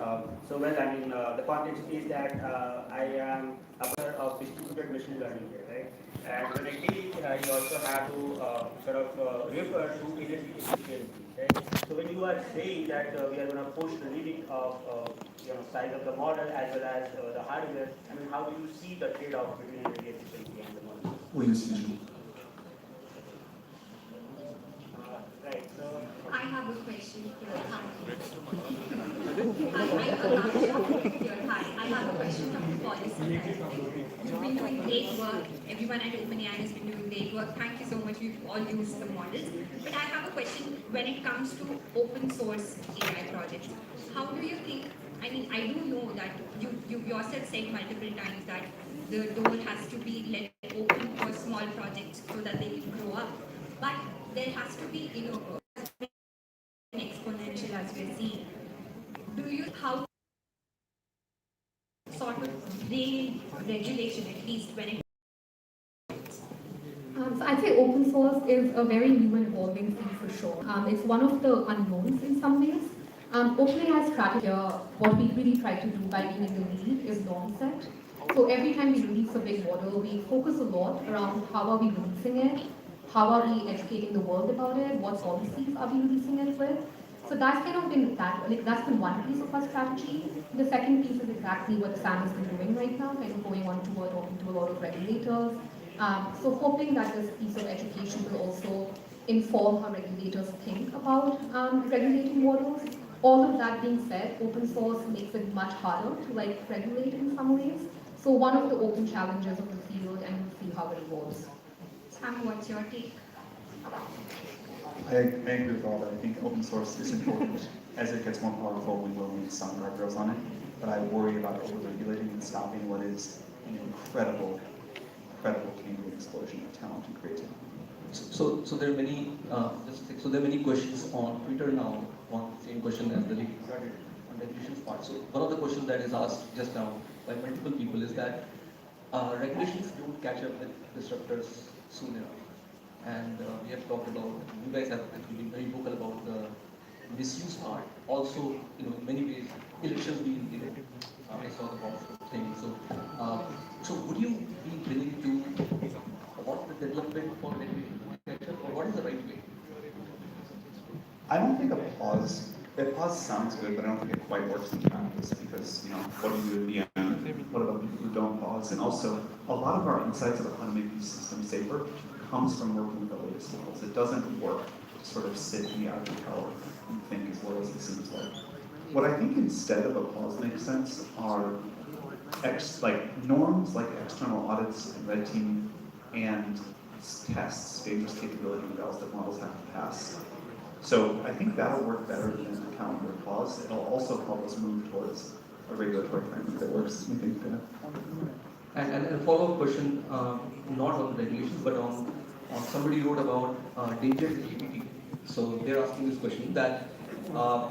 Well, I mean, the context is that I am a part of distributed machine learning here, right? And when I did it, you also have to sort of refer to energy efficiency, right? So when you are saying that we are going to push the limit of size of the model as well as the hardware, I mean, how do you see the trade-off between energy efficiency and the model? Will use visual. Right. So I have a question here. Hi. Hi. I have a question from the policy side. You've been doing great work. Everyone at OpenAI has been doing great work. Thank you so much. We've all used the models. But I have a question when it comes to open source AI projects. How do you think, I mean, I do know that you yourself said multiple times that the door has to be let open for small projects so that they can grow up. But there has to be, exponential as we're seeing. Do you how sort of bring in regulation at least when it So I'd say open source is a very new and evolving field for sure. It's one of the unknowns in some ways. OpenAI's strategy, what we really try to do by being in the lead is norm set. So every time we release a big model, we focus a lot around how are we releasing it, how are we educating the world about it, what policies are we releasing it with. So that's kind of been that's been one piece of our strategy. The second piece is exactly what Sam has been doing right now, kind of going on tour, talking to a lot of regulators. So hoping that this piece of education will also inform how regulators think about regulating models. All of that being said, open source makes it much harder to regulate in some ways. So one of the open challenges of the field, and we'll see how it evolves. Sam, what's your take? I agree with all that. I think open source is important. As it gets more powerful, we will need some guardrails on it. But I worry about over-regulating and stopping what is an incredible Cambrian explosion of talent and creativity. So there are many so there are many questions on Twitter now on the same question as the on regulations part. So one of the questions that is asked just now by multiple people is that regulations don't catch up with disruptors soon enough. And we have talked about, you guys have actually been very vocal about the misuse part. Also, in many ways, elections being, I saw the box thing. So would you be willing to abort the development for regulation to catch up, or what is the right way? I don't think a pause sounds good, but I don't think it quite works in practice because, what do you do at the end? What about people who don't pause? And also, a lot of our insights about how to make these systems safer comes from working with the latest models. It doesn't work to sort of sit in the ivory tower and think as well as it seems like. What I think instead of a pause makes sense are norms like external audits and red teaming and tests, dangerous capability evals that models have to pass. So I think that'll work better than a calendar pause. It'll also help us move towards a regulatory framework that works. We think And a follow-up question, not on regulations, but on somebody wrote about dangers in GPT. So they're asking this question that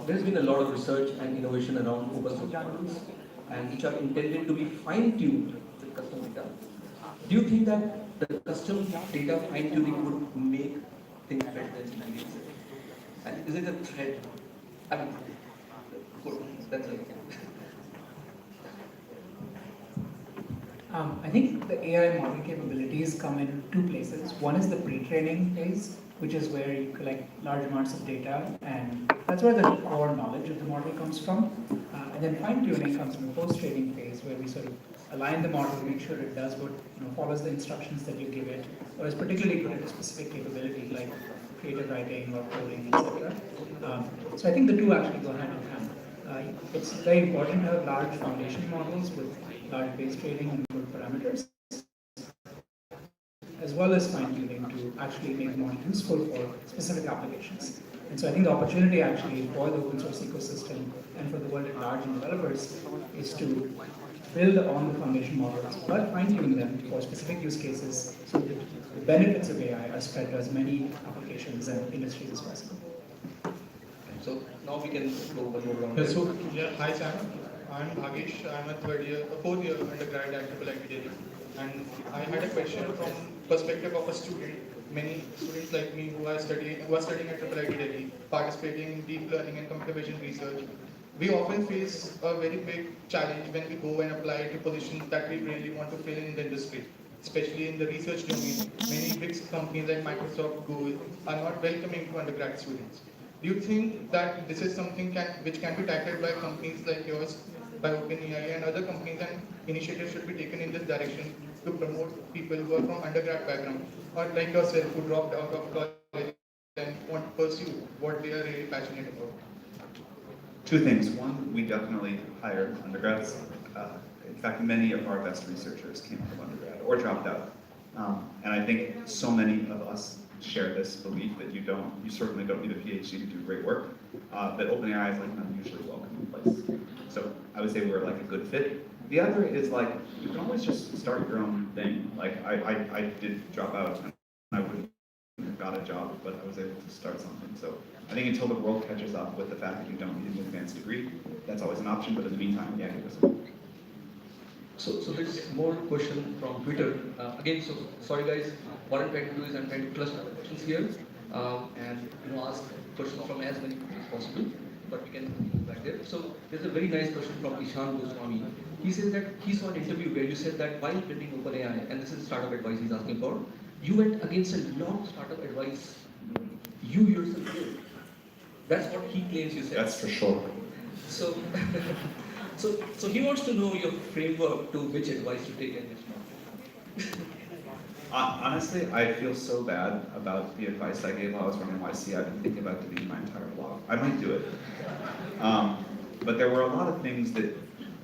there's been a lot of research and innovation around open source models, and which are intended to be fine-tuned with custom data. Do you think that the custom data fine-tuning would make things better than GPT? And is it a threat? I mean, that's it. I think the AI model capabilities come in two places. One is the pre-training phase, which is where you collect large amounts of data, and that's where the core knowledge of the model comes from. And then fine-tuning comes in the post-training phase, where we sort of align the model to make sure it does what follows the instructions that you give it, or is particularly good at a specific capability like creative writing or coding, etc. So I think the two actually go hand in hand. It's very important to have large foundation models with large base training and good parameters, as well as fine-tuning to actually make the model useful for specific applications. And so I think the opportunity actually for the open source ecosystem and for the world at large and developers is to build on the foundation models, but fine-tune them for specific use cases so that the benefits of AI are spread to as many applications and industries as possible. So now we can go one more round. Hi Sam, I'm Bhagesh. I'm a fourth year undergrad at IIIT Delhi, and I had a question from perspective of a student. Many students like me who are studying at IIIT Delhi, participating in deep learning and computer vision research, we often face a very big challenge when we go and apply to positions that we really want to fill in the industry, especially in the research domain. Many big companies like Microsoft, Google are not welcoming to undergrad students. Do you think that this is something which can be tackled by companies like yours, by OpenAI and other companies, and initiatives should be taken in this direction to promote people who are from undergrad background or like yourself who dropped out of college and want to pursue what they are really passionate about? Two things. One, we definitely hire undergrads. In fact, many of our best researchers came out of undergrad or dropped out. And I think so many of us share this belief that you certainly don't need a PhD to do great work, that OpenAI is like an unusually welcoming place. So I would say we're like a good fit. The other is like, you can always just start your own thing. Like I did drop out and I wouldn't have got a job, but I was able to start something. So I think until the world catches up with the fact that you don't need an advanced degree, that's always an option, but in the meantime, yeah, give us a So there's more question from Twitter. Again, so sorry guys, what I'm trying to do is I'm trying to cluster the questions here and ask questions from as many people as possible, but we can move back there. So there's a very nice question from Ishan Goswami. He says that he saw an interview where you said that while building OpenAI, and this is startup advice he's asking for, you went against a lot of startup advice you yourself did. That's what he claims you said. That's for sure. So, so he wants to know your framework to which advice to take and which not. Honestly, I feel so bad about the advice I gave while I was running YC. I've been thinking about deleting my entire blog. I might do it. But there were a lot of things that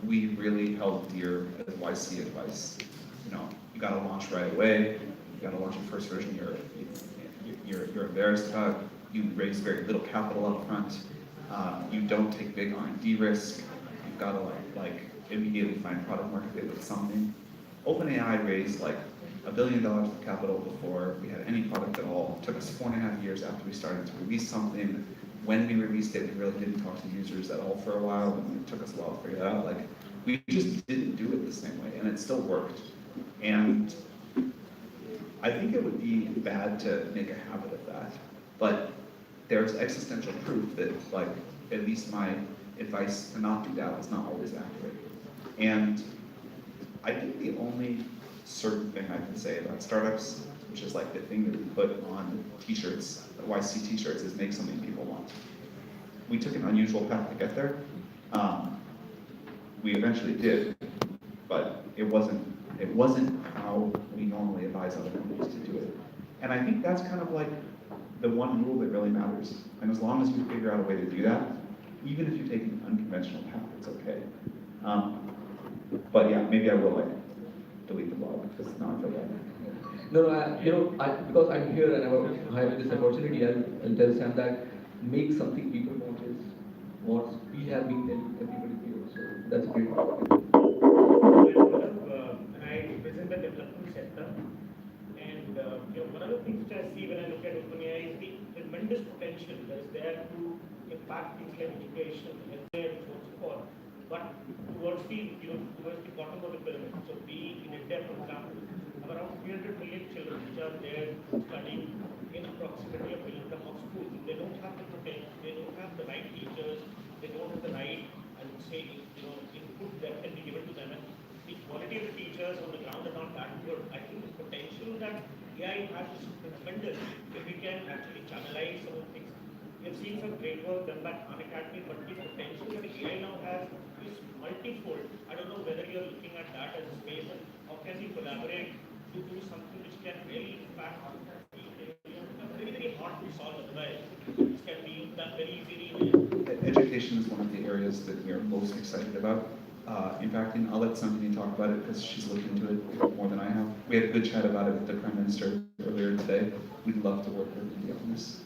we really held dear as YC advice. You got to launch right away. You got to launch the first version you're embarrassed about. You raise very little capital up front. You don't take big R&D risk. You've got to like immediately find product market fit with something. OpenAI raised like $1 billion of capital before we had any product at all. It took us 4.5 years after we started to release something. When we released it, we really didn't talk to users at all for a while, and it took us a while to figure that out. Like, we just didn't do it the same way, and it still worked. And I think it would be bad to make a habit of that, but there's existential proof that, like, at least my advice to not do that is not always accurate. And I think the only certain thing I can say about startups, which is like the thing that we put on t-shirts, YC t-shirts, is make something people want. We took an unusual path to get there. We eventually did, but it wasn't how we normally advise other companies to do it. And I think that's kind of like the one rule that really matters. And as long as you figure out a way to do that, even if you take an unconventional path, it's okay. But yeah, maybe I will like delete the blog because now I feel bad. No, because I'm here and I have this opportunity, I'll tell Sam that make something people want is what we have been telling everybody here. So that's a great part. I represent the development sector, and one of the things which I see when I look at OpenAI is the tremendous potential that is there to impact things like education, healthcare, and so on and so forth. But towards the bottom of the pyramid. So we in India, for example, have around 300 million children which are there studying in approximately a million of schools. They don't have the potential, they don't have the right teachers, they don't have the right, I would say, input that can be given to them. And the quality of the teachers on the ground are not that good. I think the potential that AI has is tremendous if we can actually channelize some of the things. We have seen some great work done by Khan Academy, but the potential that AI now has is multifold. I don't know whether you're looking at that as a space, and how can we collaborate to do something which can really impact very, very hard to solve otherwise. This can be done very easily. Education is one of the areas that we are most excited about. In fact, I'll let Santini talk about it because she's looked into it more than I have. We had a good chat about it with the Prime Minister earlier today. We'd love to work with India on this.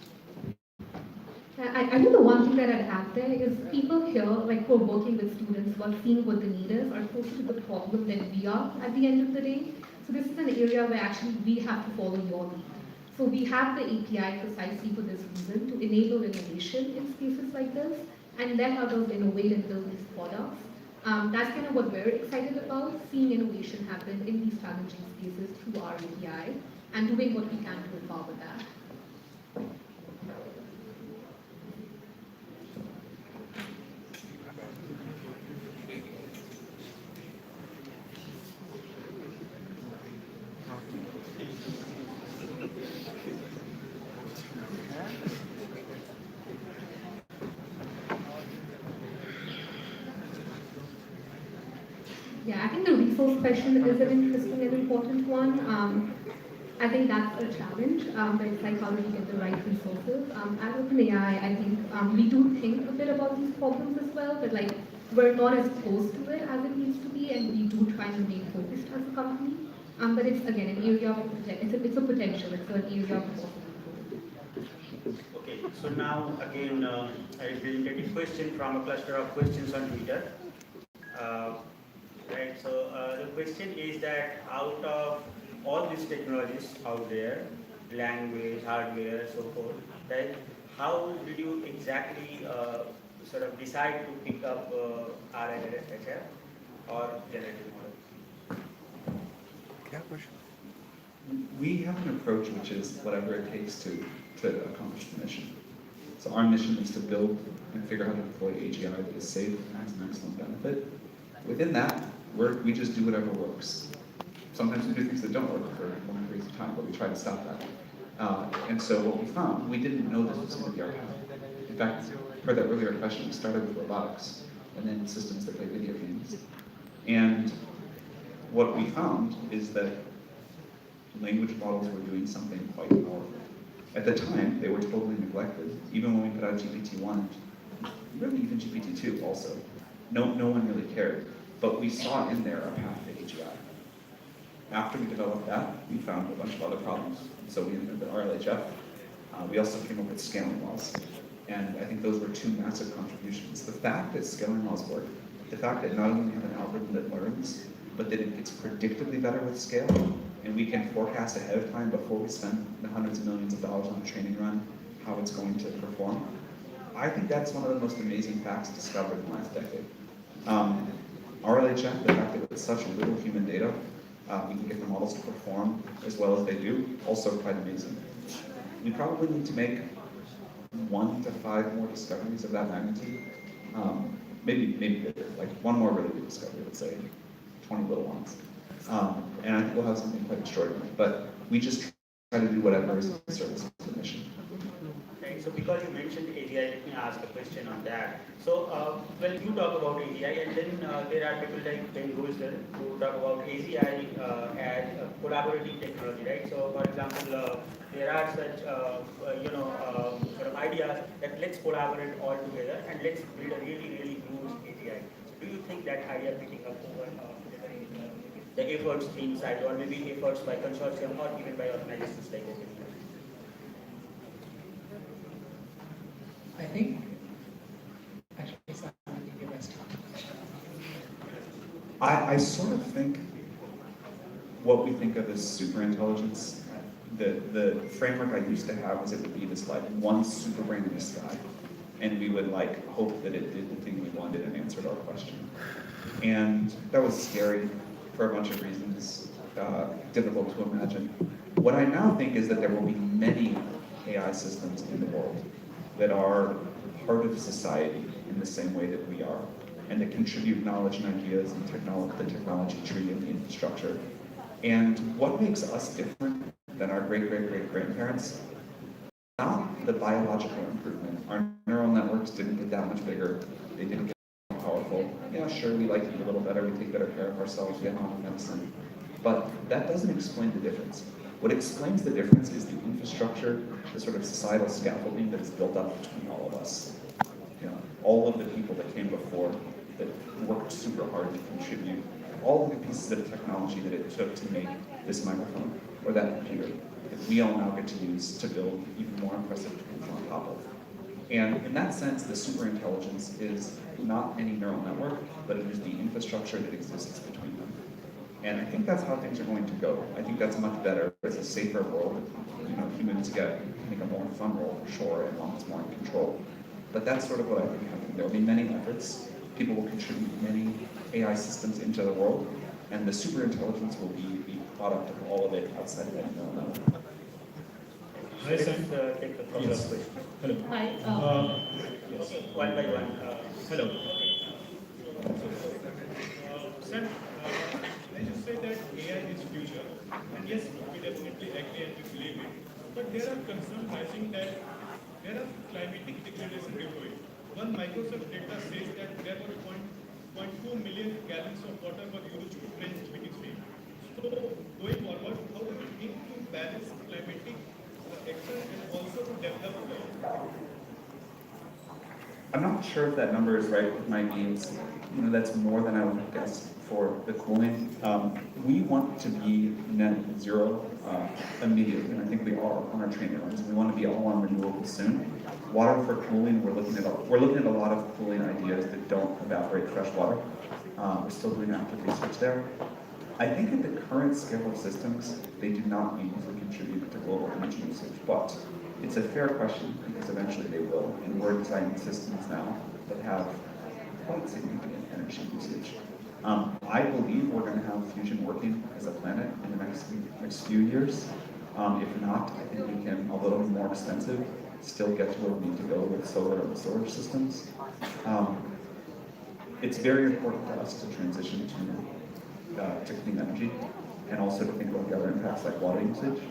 I think the one thing that I'd add there is people here, like who are working with students, who are seeing what the need is, are closer to the problem than we are at the end of the day. So this is an area where actually we have to follow your lead. So we have the API precisely for this reason, to enable innovation in spaces like this, and let others innovate and build these products. That's kind of what we're excited about, seeing innovation happen in these challenging spaces through our API, and doing what we can to empower that. Yeah, I think the resource question is an interesting and important one. I think that's a challenge, but it's like how do we get the right resources? At OpenAI, I think we do think a bit about these problems as well, but like we're not as close to it as it needs to be, and we do try to remain focused as a company. But it's again an area of it's a potential, it's an area of possibility. Okay, so now again, I will get a question from a cluster of questions on Twitter. Uh, right, so the question is that out of all these technologies out there, language, hardware, so forth, right, how did you exactly sort of decide to pick up RLHF or generative model? We have an approach which is whatever it takes to accomplish the mission. So our mission is to build and figure out how to deploy AGI that is safe and has maximum benefit. Within that, we just do whatever works. Sometimes we do things that don't work for long periods of time, but we try to stop that. And so what we found, we didn't know this was going to be our path. In fact, per that earlier question, we started with robotics and then systems that play video games. And what we found is that language models were doing something quite powerful. At the time, they were totally neglected. Even when we put out GPT-1, really even GPT-2 also, no one really cared. But we saw in there a path to AGI. After we developed that, we found a bunch of other problems. So we invented RLHF. We also came up with scaling laws. And I think those were two massive contributions. The fact that scaling laws work, the fact that not only we have an algorithm that learns, but that it gets predictably better with scale, and we can forecast ahead of time before we spend the hundreds of millions of dollars on a training run, how it's going to perform. I think that's one of the most amazing facts discovered in the last decade. RLHF, the fact that with such little human data, we can get the models to perform as well as they do, also quite amazing. We probably need to make 1 to 5 more discoveries of that magnitude. Maybe bigger, like one more really big discovery, let's say 20 little ones. And I think we'll have something quite extraordinary. But we just try to do whatever is in service of the mission. Right, so because you mentioned AGI, let me ask a question on that. So when you talk about AGI, and then there are people like Ben Goisel who talk about AGI as a collaborative technology, right? So for example, there are such sort of ideas that let's collaborate all together and let's build a really huge AGI. Do you think that idea picking up over the efforts inside, or maybe efforts by consortium or even by organizations like OpenAI? I think, actually, Sam, I think you're best. I sort of think what we think of as superintelligence, the framework I used to have was it would be this like one super brain in the sky, and we would like hope that it did the thing we wanted and answered our question. And that was scary for a bunch of reasons, difficult to imagine. What I now think is that there will be many AI systems in the world that are part of society in the same way that we are, and that contribute knowledge and ideas and the technology tree and the infrastructure. And what makes us different than our great-great-great-grandparents? Not the biological improvement. Our neural networks didn't get that much bigger. They didn't get more powerful. Yeah, sure, we like to eat a little better, we take better care of ourselves, we get on with medicine. But that doesn't explain the difference. What explains the difference is the infrastructure, the sort of societal scaffolding that is built up between all of us. You know, all of the people that came before that worked super hard to contribute, all of the pieces of technology that it took to make this microphone or that computer that we all now get to use to build even more impressive tools on top of. And in that sense, the superintelligence is not any neural network, but it is the infrastructure that exists between them. And I think that's how things are going to go. I think that's much better. It's a safer world. You know, humans make a more fun world for sure, and one that's more in control. But that's sort of what I think happening. There will be many efforts. People will contribute many AI systems into the world, and the superintelligence will be the product of all of it outside of any neural network. Let's take a couple of questions. Hello. Hi. Yes. Okay, one by one. Hello. Sir, I just say that AI is future, and yes, we definitely agree and we believe it. But there are concerns rising that there are climatic degradation due to it. One Microsoft data says that there were 1.2 million gallons of water were used to train GPT speed. So going forward, how do we aim to balance climatic action and also to develop I'm not sure if that number is right with my needs. You know, that's more than I would have guessed for the cooling. We want to be net zero immediately, and I think we are on our training runs. We want to be all on renewables soon. Water for cooling, we're looking at a lot of cooling ideas that don't evaporate fresh water. We're still doing active research there. I think at the current scale of systems, they do not meaningfully contribute to global energy usage, but it's a fair question because eventually they will, and we're designing systems now that have quite significant energy usage. I believe we're going to have fusion working as a planet in the next few years. If not, I think we can, although it'll be more expensive, still get to where we need to go with solar and storage systems. It's very important to us to transition to clean energy and also to think about the other impacts like water usage.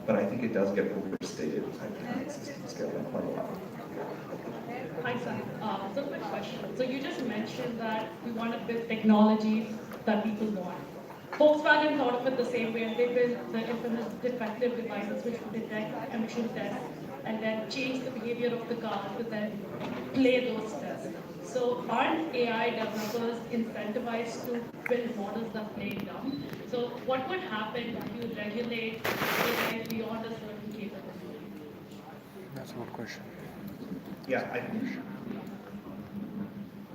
But I think it does get overstated at the current system scale by quite a lot. Hi, Sam. So quick question. So you just mentioned that we want to build technologies that people want. Volkswagen thought of it the same way, and they built the infamous defective devices which would detect emission tests and then change the behavior of the car to then play those tests. So aren't AI developers incentivized to build models that play dumb? So what would happen if you regulate AI beyond a certain capability? That's a good question. Yeah, I think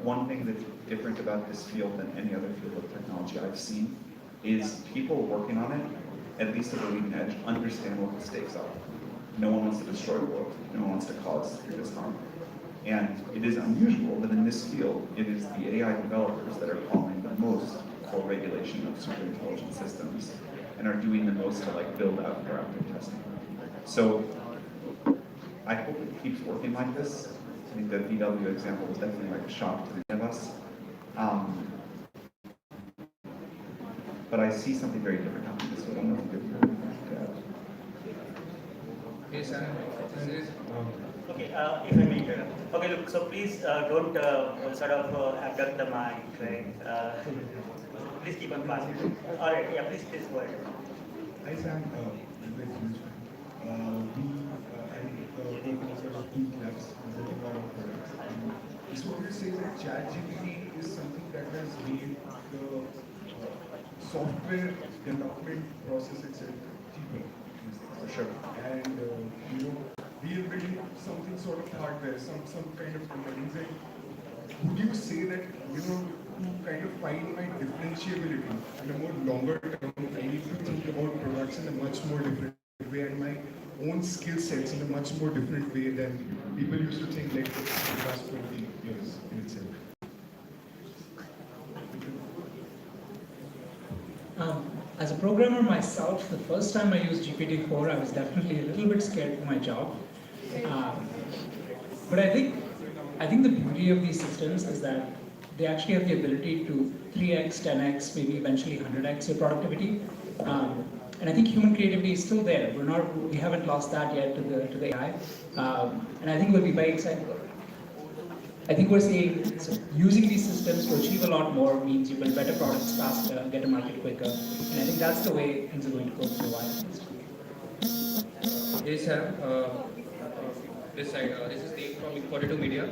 one thing that's different about this field than any other field of technology I've seen is people working on it, at least at the leading edge, understand what the stakes are. No one wants to destroy the world. No one wants to cause serious harm. And it is unusual that in this field, it is the AI developers that are calling the most for regulation of super intelligent systems and are doing the most to build out interactive testing. So I hope it keeps working like this. I think the VW example was definitely a shock to many of us. But I see something very different happening this way. I don't know if you have anything to add. Yes, Sam. Okay, if I may interrupt. Okay, look, so please don't sort of abduct the mind, right? Please keep on passing. All right, yeah, please go ahead. Hi Sam, we and sort of two labs building our own products. Just wanted to say that ChatGPT is something that has made the software development process itself cheaper. For sure. And we are building something sort of hardware, some kind of components. And would you say that to kind of find my differentiability in a more longer term, I need to think about products in a much more different way and my own skill sets in a much more different way than people used to think like the last 20 years in itself. As a programmer myself, the first time I used GPT-4, I was definitely a little bit scared for my job. But I think the beauty of these systems is that they actually have the ability to 3x, 10x, maybe eventually 100x your productivity. And I think human creativity is still there. We haven't lost that yet to the AI. And I think we'll be very excited about it. I think we're seeing using these systems to achieve a lot more means you build better products faster, get to market quicker. And I think that's the way things are going to go for a while. Hey Sam, this is Dave from Inquisitive Media.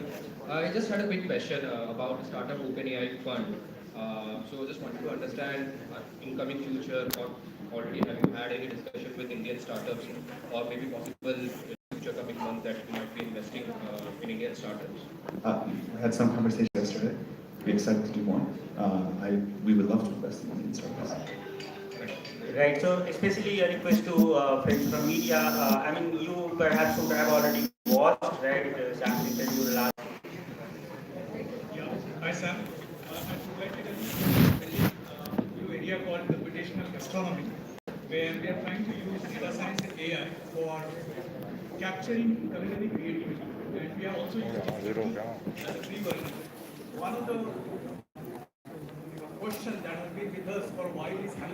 I just had a quick question about the startup OpenAI fund. So just wanted to understand incoming future, or already have you had any discussion with Indian startups, or maybe possible in future coming months that you might be investing in Indian startups? We had some conversation yesterday. We're excited to do more. We would love to invest in Indian startups. Right, so especially a request to friends from media. I mean, you perhaps would have already watched, right, Sam's interview last. Yeah, hi Sam. I would like to tell you a new area called computational astronomy, where we are trying to use data science and AI for capturing culinary creativity. And we are also using it as a free version. One of the questions that have been with us for a while is